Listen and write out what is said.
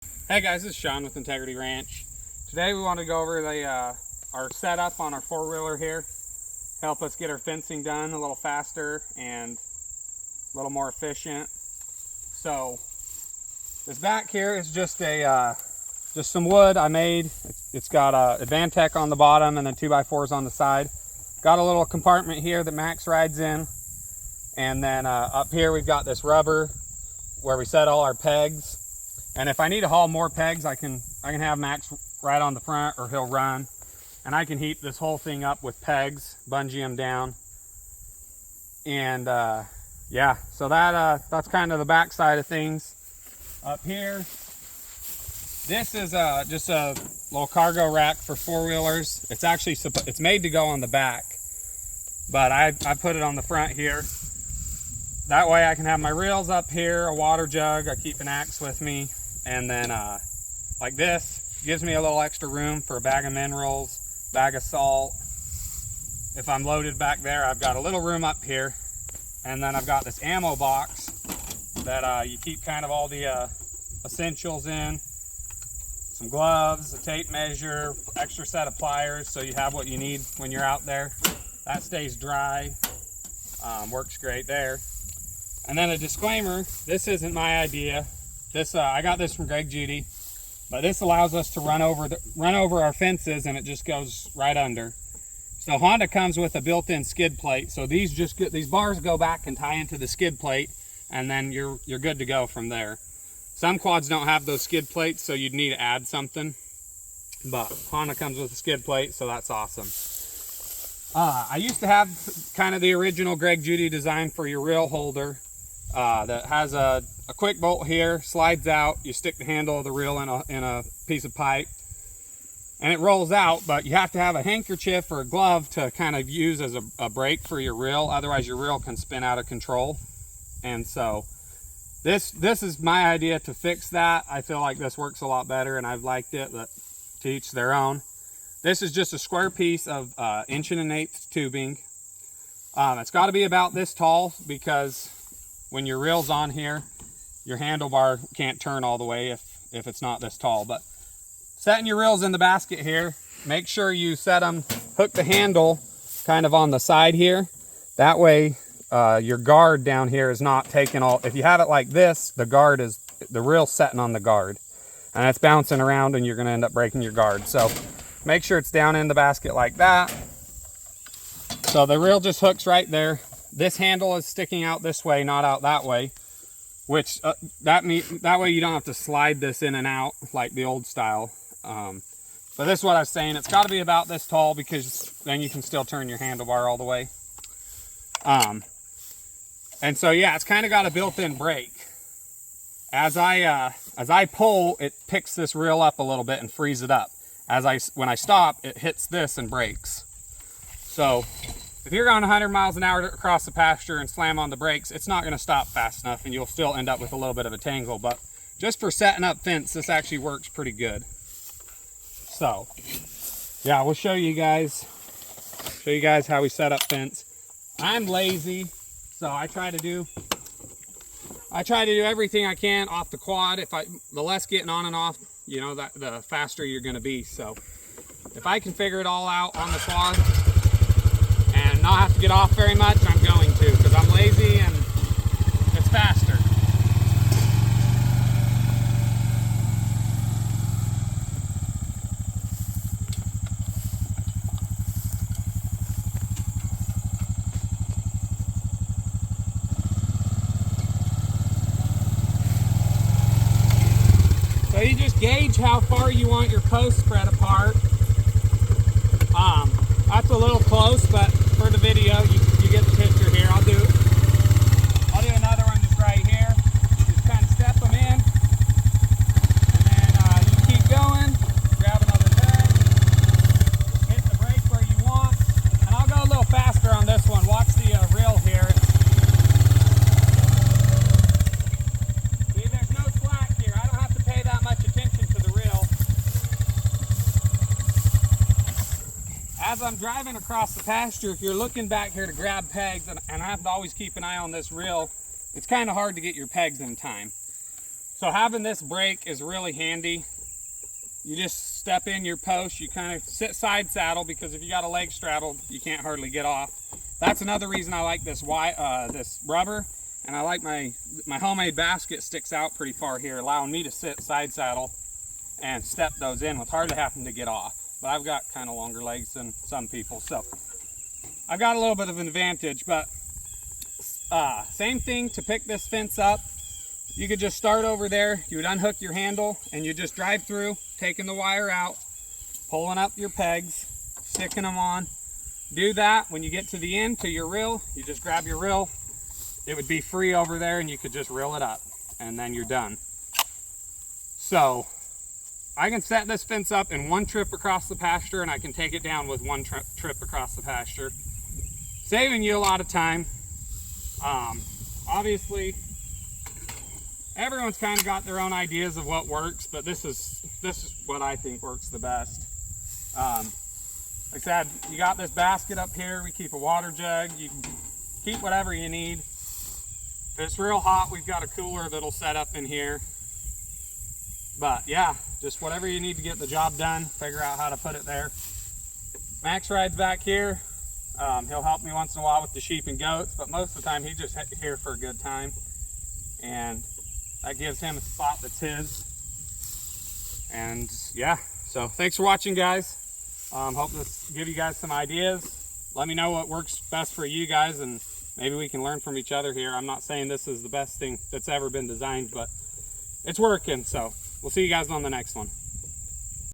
Hey guys, this is Sean with Integrity Ranch. Today we want to go over our setup on our four-wheeler here. Help us get our fencing done a little faster and a little more efficient. So this back here is just some wood I made. It's got a Advantech on the bottom and then 2x4s on the side. Got a little compartment here that Max rides in, and then up here we've got this rubber where we set all our pegs. And if I need to haul more pegs, I can have Max right on the front, or he'll run, and I can heat this whole thing up with pegs, bungee them down, and yeah. So that's kind of the back side of things. Up here, this is just a little cargo rack for four-wheelers. It's actually it's made to go on the back, but I put it on the front here. That way I can have my reels up here, a water jug, I keep an axe with me, and then like this gives me a little extra room for a bag of minerals, bag of salt. If I'm loaded back there, I've got a little room up here, and then I've got this ammo box that you keep kind of all the essentials in. Some gloves, a tape measure, extra set of pliers, so you have what you need when you're out there. That stays dry, works great there. And then a disclaimer, this isn't my idea. This I got this from Greg Judy, but this allows us to run over our fences, and it just goes right under. So Honda comes with a built-in skid plate, so these bars go back and tie into the skid plate, and then you're good to go from there. Some quads don't have those skid plates, so you'd need to add something, but Honda comes with a skid plate, so that's awesome. I used to have kind of the original Greg Judy design for your reel holder. That has a quick bolt here, slides out, you stick the handle of the reel in a piece of pipe, and it rolls out, but you have to have a handkerchief or a glove to kind of use as a brake for your reel, otherwise your reel can spin out of control. And so this is my idea to fix that. I feel like this works a lot better, and I've liked it, but to each their own. This is just a square piece of 1 1/8" tubing. It's got to be about this tall, because when your reel's on here, your handlebar can't turn all the way if it's not this tall. But setting your reels in the basket here, make sure you set them, hook the handle kind of on the side here. That way your guard down here is not taking all, if you have it like this, the reel's setting on the guard, and it's bouncing around, and you're gonna end up breaking your guard. So make sure it's down in the basket like that. So the reel just hooks right there. This handle is sticking out this way, not out that way, which that way you don't have to slide this in and out like the old style. But this is what I was saying. It's got to be about this tall, because then you can still turn your handlebar all the way. And so yeah, it's kind of got a built-in brake. As I pull, it picks this reel up a little bit and frees it up. When I stop, it hits this and brakes. So if you're going 100 miles an hour across the pasture and slam on the brakes, it's not going to stop fast enough, and you'll still end up with a little bit of a tangle. But just for setting up fence, this actually works pretty good. So yeah, we'll show you guys how we set up fence. I'm lazy, so I try to do everything I can off the quad. The less getting on and off, you know, the faster you're going to be. So if I can figure it all out on the quad and not have to get off very much, I'm going to, because I'm lazy and it's faster. So you just gauge how far you want your posts spread apart. That's a little close, but for the video, you get the picture here. I'll do another one just right here. Just kind of step them in, and then you keep going. Grab another peg, hit the brake where you want, and I'll go a little faster on this one. Watch the reel here. See, there's no slack here. I don't have to pay that much attention to the reel. As I'm driving across the pasture, if you're looking back here to grab pegs, and I have to always keep an eye on this reel, it's kind of hard to get your pegs in time. So having this brake is really handy. You just step in your post, you kind of sit side saddle, because if you got a leg straddled, you can't hardly get off. That's another reason I like this this rubber, and I like my homemade basket sticks out pretty far here, allowing me to sit side saddle and step those in with hardly having to get off. But I've got kind of longer legs than some people, so I've got a little bit of an advantage. But same thing to pick this fence up. You could just start over there, you would unhook your handle, and you just drive through, taking the wire out, pulling up your pegs, sticking them on. Do that. When you get to the end, to your reel, you just grab your reel. It would be free over there, and you could just reel it up, and then you're done. So I can set this fence up in one trip across the pasture, and I can take it down with one trip across the pasture, saving you a lot of time. Obviously, everyone's kind of got their own ideas of what works, but this is what I think works the best. Like I said, you got this basket up here. We keep a water jug. You can keep whatever you need. If it's real hot, we've got a cooler that'll set up in here. But yeah, just whatever you need to get the job done, figure out how to put it there. Max rides back here. He'll help me once in a while with the sheep and goats, but most of the time he's just here for a good time. And that gives him a spot that's his. And yeah, so thanks for watching, guys. Hope this give you guys some ideas. Let me know what works best for you guys, and maybe we can learn from each other here. I'm not saying this is the best thing that's ever been designed, but it's working. So we'll see you guys on the next one.